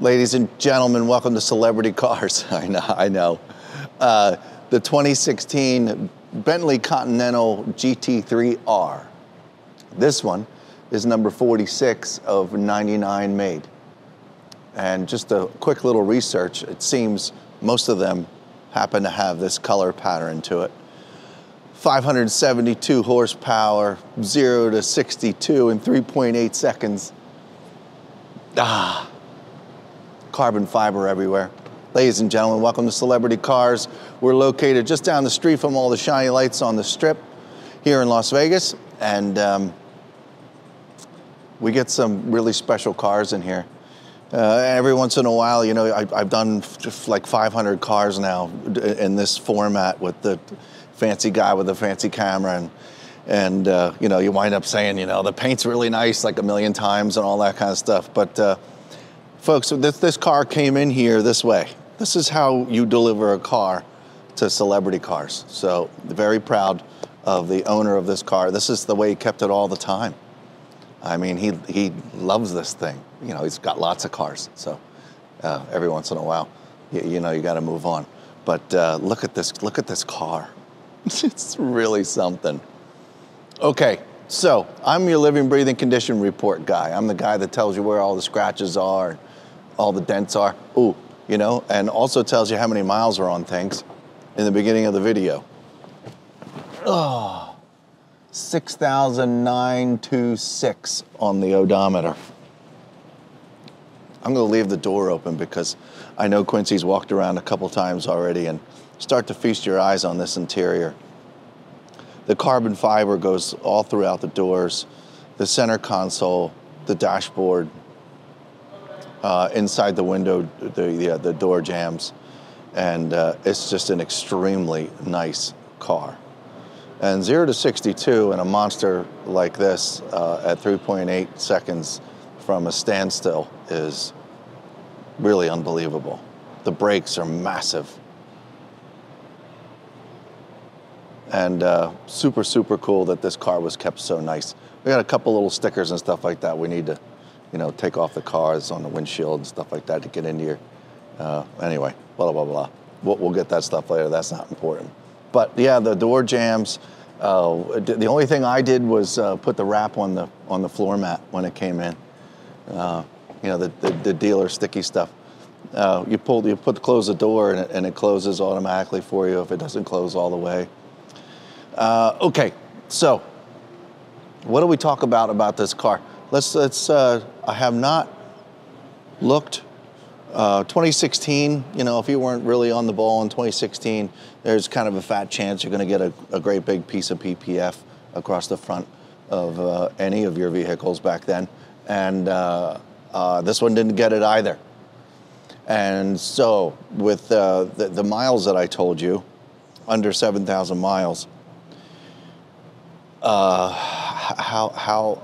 Ladies and gentlemen, welcome to Celebrity Cars. I know. The 2016 Bentley Continental GT3-R. This one is number 46 of 99 made. And just a quick little research, it seems most of them happen to have this color pattern to it. 572 horsepower, 0 to 62 in 3.8 seconds. Carbon fiber everywhere. Ladies and gentlemen, welcome to Celebrity Cars. We're located just down the street from all the shiny lights on the Strip here in Las Vegas. And we get some really special cars in here. Every once in a while, you know, I've done like 500 cars now in this format with the fancy guy with the fancy camera. And you know, you wind up saying, you know, the paint's really nice like a million times and all that kind of stuff. But folks, this car came in here this way. This is how you deliver a car to Celebrity Cars. So very proud of the owner of this car. This is the way he kept it all the time. I mean, he loves this thing. You know, he's got lots of cars. So every once in a while, you know, you got to move on. But look at this car. It's really something. Okay, so I'm your living, breathing condition report guy. I'm the guy that tells you where all the scratches are, all the dents are. Ooh, you know, and also tells you how many miles are on things in the beginning of the video. Oh, 6,926 on the odometer. I'm gonna leave the door open because I know Quincy's walked around a couple times already, and start to feast your eyes on this interior. The carbon fiber goes all throughout the doors, the center console, the dashboard, inside the window, the door jambs, and it's just an extremely nice car. And 0 to 62 in a monster like this at 3.8 seconds from a standstill is really unbelievable. The brakes are massive. And super, super cool that this car was kept so nice. We got a couple little stickers and stuff like that we need to, you know, take off the cars on the windshield and stuff like that to get into here. Anyway, blah, blah, blah. We'll get that stuff later. That's not important. But yeah, the door jambs. The only thing I did was put the wrap on the floor mat when it came in. You know, the dealer sticky stuff. You close the door and it closes automatically for you if it doesn't close all the way. Okay, so what do we talk about this car? Let's I have not looked. 2016, you know, if you weren't really on the ball in 2016, there's kind of a fat chance you're going to get a great big piece of PPF across the front of any of your vehicles back then. And this one didn't get it either. And so with the miles that I told you, under 7,000 miles, how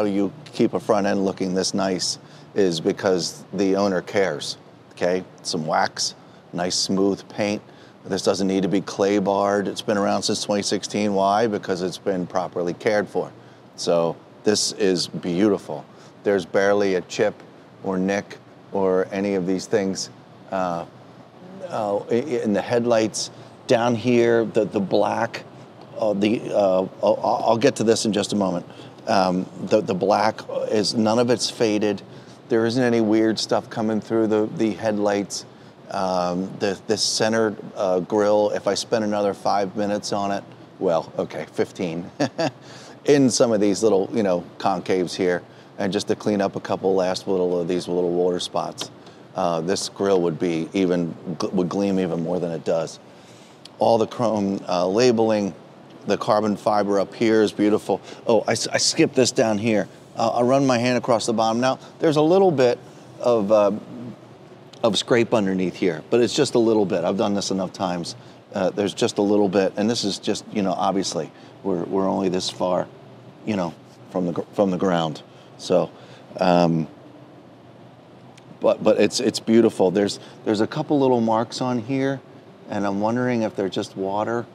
do you keep a front end looking this nice is because the owner cares, okay? Some wax, nice smooth paint. This doesn't need to be clay barred. It's been around since 2016. Why? Because it's been properly cared for. So this is beautiful. There's barely a chip or nick or any of these things in the headlights. Down here, the black, I'll get to this in just a moment. The black is, none of it's faded. There isn't any weird stuff coming through the headlights. This center grille, if I spend another 5 minutes on it, well, okay, 15, in some of these little, you know, concaves here, and just to clean up a couple last these little water spots, this grille would gleam even more than it does. All the chrome labeling, the carbon fiber up here is beautiful. Oh, I skipped this down here. I'll run my hand across the bottom. Now, there's a little bit of scrape underneath here, but it's just a little bit. I've done this enough times. There's just a little bit, and this is just, you know, obviously, we're only this far, you know, from the ground. So, but it's beautiful. There's a couple little marks on here, and I'm wondering if they're just water.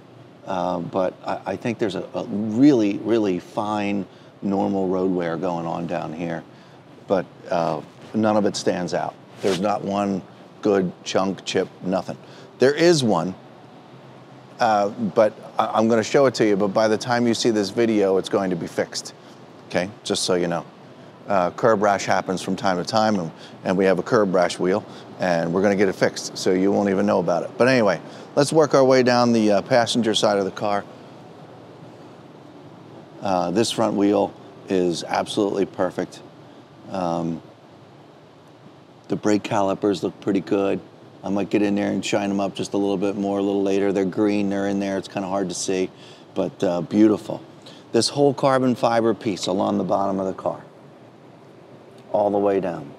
But I think there's a really, really fine normal road wear going on down here, but none of it stands out. There's not one good chunk, chip, nothing. There is one, but I'm going to show it to you, but by the time you see this video, it's going to be fixed, okay? Just so you know. Curb rash happens from time to time, and we have a curb rash wheel, and we're going to get it fixed, so you won't even know about it. But anyway, let's work our way down the passenger side of the car. This front wheel is absolutely perfect. The brake calipers look pretty good. I might get in there and shine them up just a little bit more a little later. They're green, they're in there. It's kind of hard to see, but beautiful. This whole carbon fiber piece along the bottom of the car, all the way down.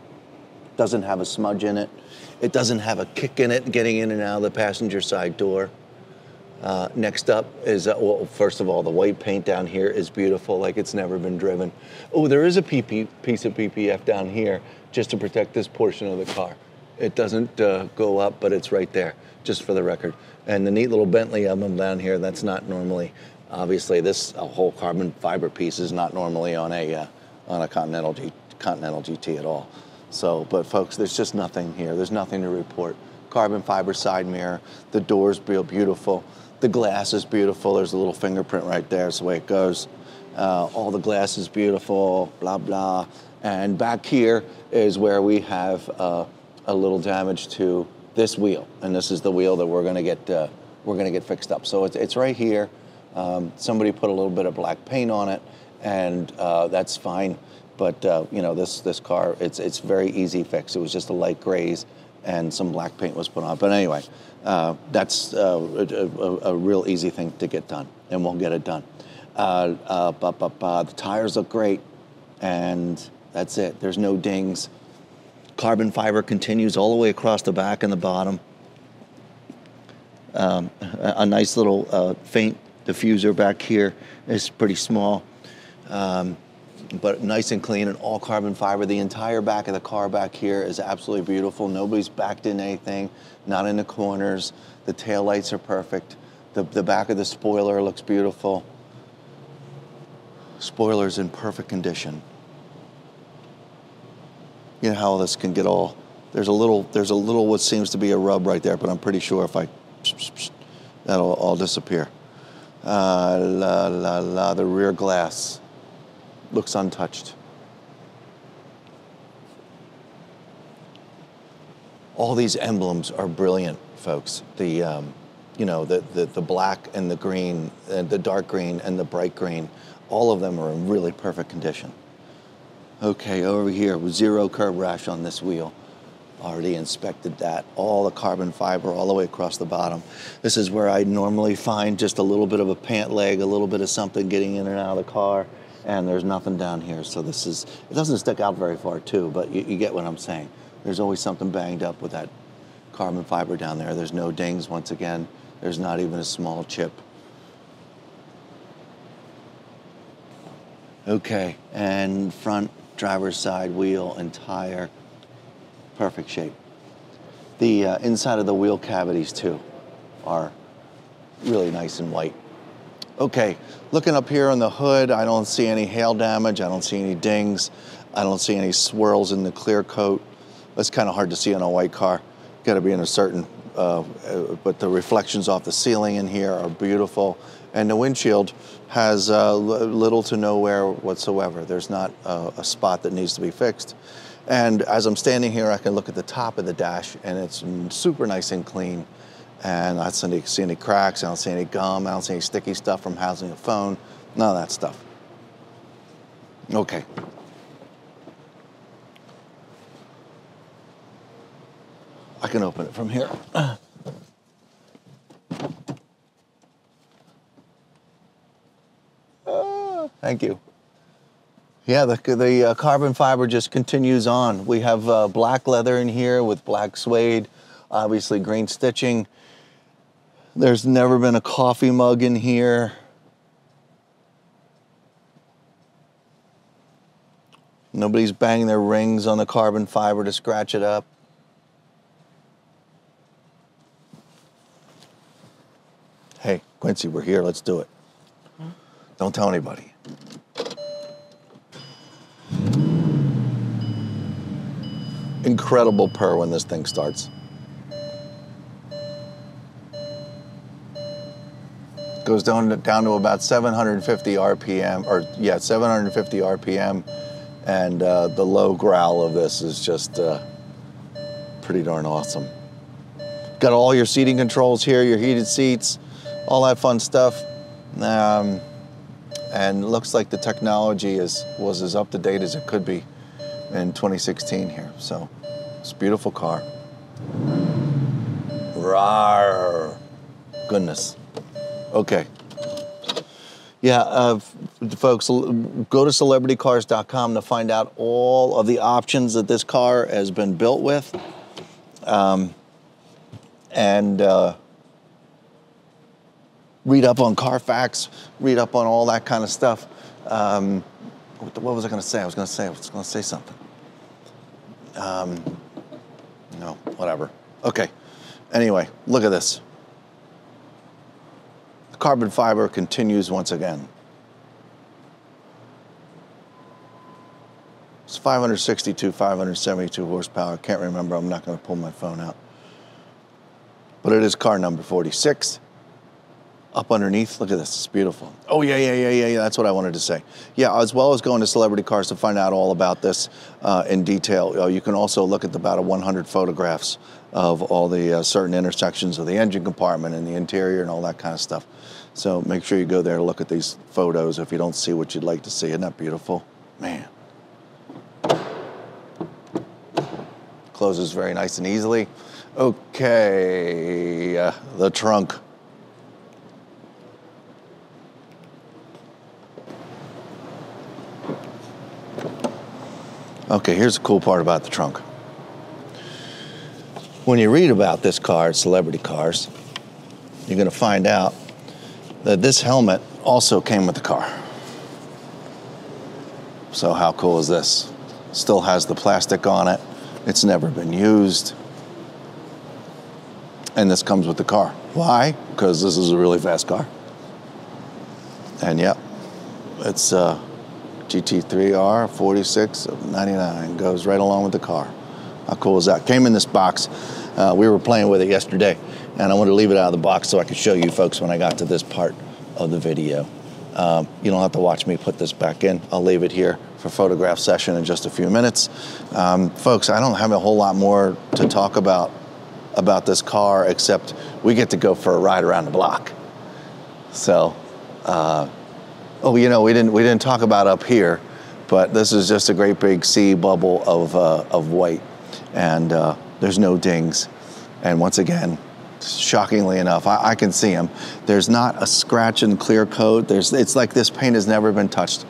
Doesn't have a smudge in it. It doesn't have a kick in it getting in and out of the passenger side door. Next up is, well, first of all, the white paint down here is beautiful, like it's never been driven. Oh, there is a piece of PPF down here just to protect this portion of the car. It doesn't go up, but it's right there, just for the record. And the neat little Bentley emblem down here, that's not normally, obviously this whole carbon fiber piece is not normally on a Continental GT at all. So, but folks, there's just nothing here. There's nothing to report. Carbon fiber side mirror, the door's beautiful. The glass is beautiful. There's a little fingerprint right there. That's the way it goes. All the glass is beautiful, blah, blah. And back here is where we have a little damage to this wheel. And this is the wheel that we're gonna get fixed up. So it's right here. Somebody put a little bit of black paint on it, and that's fine. But you know, this car, it's very easy fix. It was just a light grays and some black paint was put on. But anyway, that's a real easy thing to get done, and we'll get it done. The tires look great, and that's it. There's no dings. Carbon fiber continues all the way across the back and the bottom. A nice little faint diffuser back here is pretty small, but nice and clean and all carbon fiber. The entire back of the car back here is absolutely beautiful. Nobody's backed in anything, not in the corners. The taillights are perfect. The back of the spoiler looks beautiful. Spoiler's in perfect condition. You know how this can get all, there's a little what seems to be a rub right there, but I'm pretty sure if that'll all disappear. The rear glass looks untouched. All these emblems are brilliant, folks. The you know, the black and the green, and the dark green and the bright green, all of them are in really perfect condition. Okay, over here, with zero curb rash on this wheel. Already inspected that. All the carbon fiber all the way across the bottom. This is where I normally find just a little bit of a pant leg, a little bit of something getting in and out of the car, and there's nothing down here. So this is, it doesn't stick out very far too, but you get what I'm saying. There's always something banged up with that carbon fiber down there. There's no dings, once again. There's not even a small chip. Okay, and front driver's side wheel and tire, perfect shape. The inside of the wheel cavities too are really nice and white. Okay, looking up here on the hood, I don't see any hail damage, I don't see any dings, I don't see any swirls in the clear coat. That's kind of hard to see on a white car. Got to be in a certain, but the reflections off the ceiling in here are beautiful. And the windshield has little to no wear whatsoever. There's not a spot that needs to be fixed. And as I'm standing here, I can look at the top of the dash, and it's super nice and clean. And I don't see any cracks, I don't see any gum, I don't see any sticky stuff from housing a phone, none of that stuff. Okay. I can open it from here. Thank you. Yeah, the carbon fiber just continues on. We have black leather in here with black suede, obviously green stitching. There's never been a coffee mug in here. Nobody's banging their rings on the carbon fiber to scratch it up. Hey, Quincy, we're here, let's do it. Don't tell anybody. incredible purr when this thing starts. Goes down to about 750 RPM, or yeah, 750 RPM, and the low growl of this is just pretty darn awesome. Got all your seating controls here, your heated seats, all that fun stuff, and looks like the technology was as up to date as it could be in 2016 here. So it's a beautiful car. Rawr. Goodness. Okay. Yeah, folks, go to celebritycars.com to find out all of the options that this car has been built with. And read up on Carfax, read up on all that kind of stuff. What was I going to say? I was going to say something. No, whatever. Okay. Anyway, look at this. Carbon fiber continues once again. It's 572 horsepower. I can't remember. I'm not going to pull my phone out. But it is car number 46. Up underneath, look at this. It's beautiful. Oh, yeah. That's what I wanted to say. Yeah, as well as going to Celebrity Cars to find out all about this in detail, you can also look at about 100 photographs of all the certain intersections of the engine compartment and the interior and all that kind of stuff. So make sure you go there to look at these photos if you don't see what you'd like to see. Isn't that beautiful? Man. Closes very nice and easily. Okay, the trunk. Okay, here's the cool part about the trunk. When you read about this car at Celebrity Cars, you're going to find out that this helmet also came with the car. So how cool is this? Still has the plastic on it. It's never been used. And this comes with the car. Why? Because this is a really fast car. And yep, it's GT3-R 4699. Goes right along with the car. How cool is that? Came in this box. We were playing with it yesterday, and I wanted to leave it out of the box so I could show you folks when I got to this part of the video. You don't have to watch me put this back in. I'll leave it here for photograph session in just a few minutes. Folks, I don't have a whole lot more to talk about this car, except we get to go for a ride around the block. So, oh, you know, we didn't talk about up here, but this is just a great big sea bubble of white, and there's no dings. And once again, shockingly enough, I can see them. There's not a scratch and clear coat. It's like this paint has never been touched.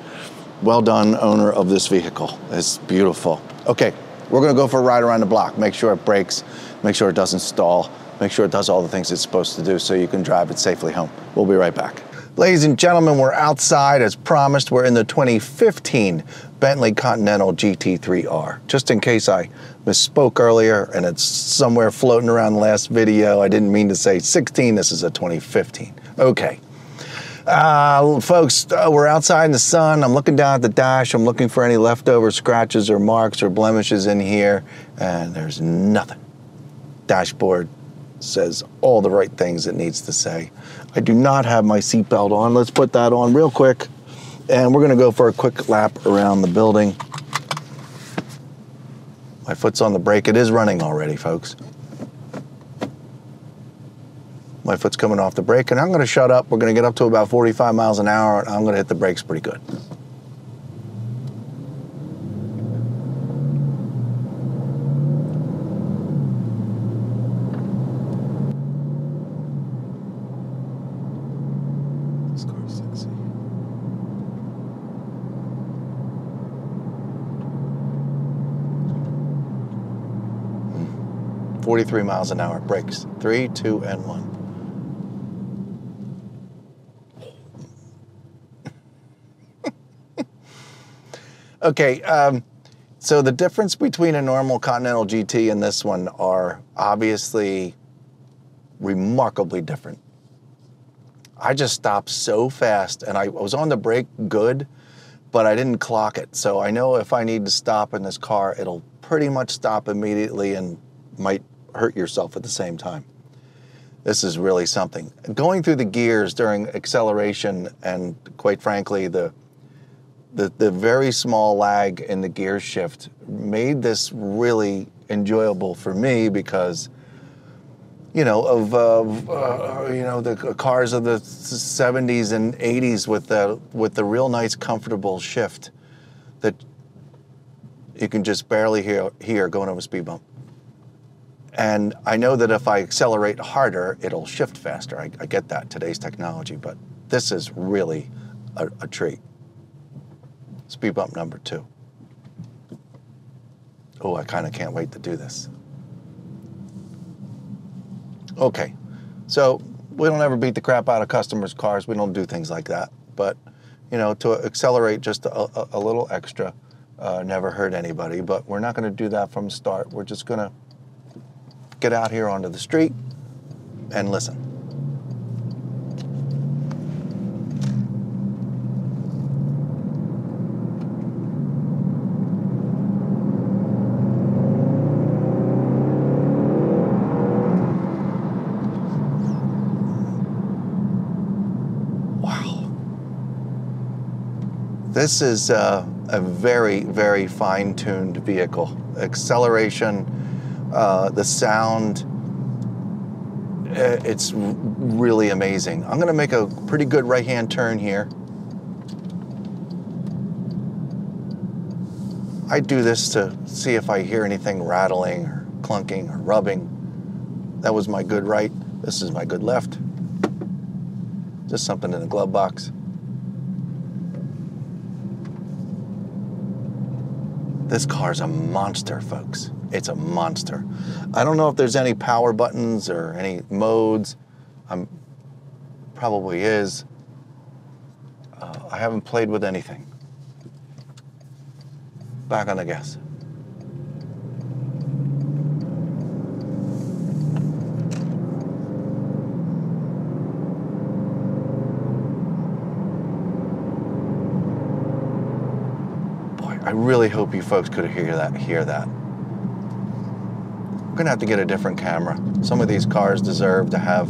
Well done, owner of this vehicle. It's beautiful. Okay, we're gonna go for a ride around the block. Make sure it brakes, make sure it doesn't stall, make sure it does all the things it's supposed to do so you can drive it safely home. We'll be right back. Ladies and gentlemen, we're outside as promised. We're in the 2015 Bentley Continental GT3-R. Just in case I misspoke earlier and it's somewhere floating around the last video, I didn't mean to say 16, this is a 2015. Okay. Folks, we're outside in the sun. I'm looking down at the dash. I'm looking for any leftover scratches or marks or blemishes in here, and there's nothing. Dashboard says all the right things it needs to say. I do not have my seatbelt on. Let's put that on real quick, and we're gonna go for a quick lap around the building. My foot's on the brake. It is running already, folks. My foot's coming off the brake, and I'm gonna shut up. We're gonna get up to about 45 miles an hour, and I'm gonna hit the brakes pretty good. This car's sexy. 43 miles an hour, brakes. 3, 2, and 1. Okay, so the difference between a normal Continental GT and this one are obviously remarkably different. I just stopped so fast, and I was on the brake good, but I didn't clock it. So I know if I need to stop in this car, it'll pretty much stop immediately and might hurt yourself at the same time. This is really something. Going through the gears during acceleration and, quite frankly, the very small lag in the gear shift made this really enjoyable for me because, you know, you know, the cars of the 70s and 80s with the real nice, comfortable shift that you can just barely hear going over a speed bump. And I know that if I accelerate harder, it'll shift faster. I get that, today's technology, but this is really a treat. Speed bump number 2. Oh, I kind of can't wait to do this. Okay, so we don't ever beat the crap out of customers' cars. We don't do things like that. But, you know, to accelerate just a little extra never hurt anybody. But we're not going to do that from the start. We're just going to get out here onto the street and listen. This is a very, very fine-tuned vehicle. Acceleration, the sound, it's really amazing. I'm gonna make a pretty good right-hand turn here. I do this to see if I hear anything rattling or clunking or rubbing. That was my good right. This is my good left. Just something in the glove box. This car's a monster, folks. It's a monster. I don't know if there's any power buttons or any modes. Probably is. I haven't played with anything. Back on the gas. I really hope you folks could hear that. We're gonna have to get a different camera. Some of these cars deserve to have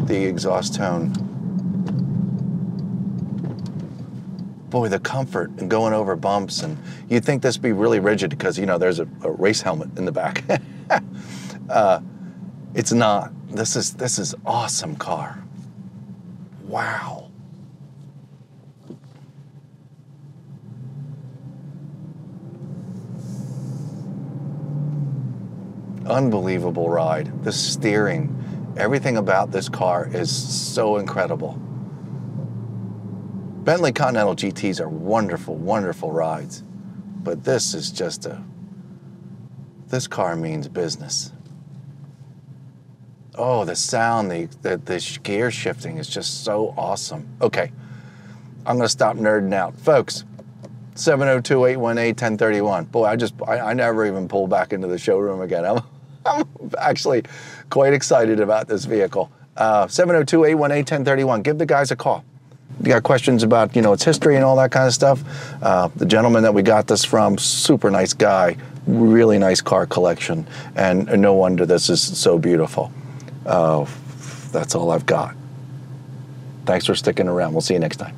the exhaust tone. Boy, the comfort and going over bumps, and you'd think this would be really rigid because, you know, there's a race helmet in the back. It's not. This is awesome car. Wow. Unbelievable ride. The steering, everything about this car is so incredible. Bentley Continental GTs are wonderful, wonderful rides, but this is just this car means business. Oh, the sound, the gear shifting is just so awesome. Okay, I'm gonna stop nerding out. Folks, 702-818-1031. Boy, I never even pulled back into the showroom again. I'm actually quite excited about this vehicle. 702-818-1031. Give the guys a call. You got questions about, you know, its history and all that kind of stuff. The gentleman that we got this from, super nice guy, really nice car collection, and no wonder this is so beautiful. That's all I've got. Thanks for sticking around. We'll see you next time.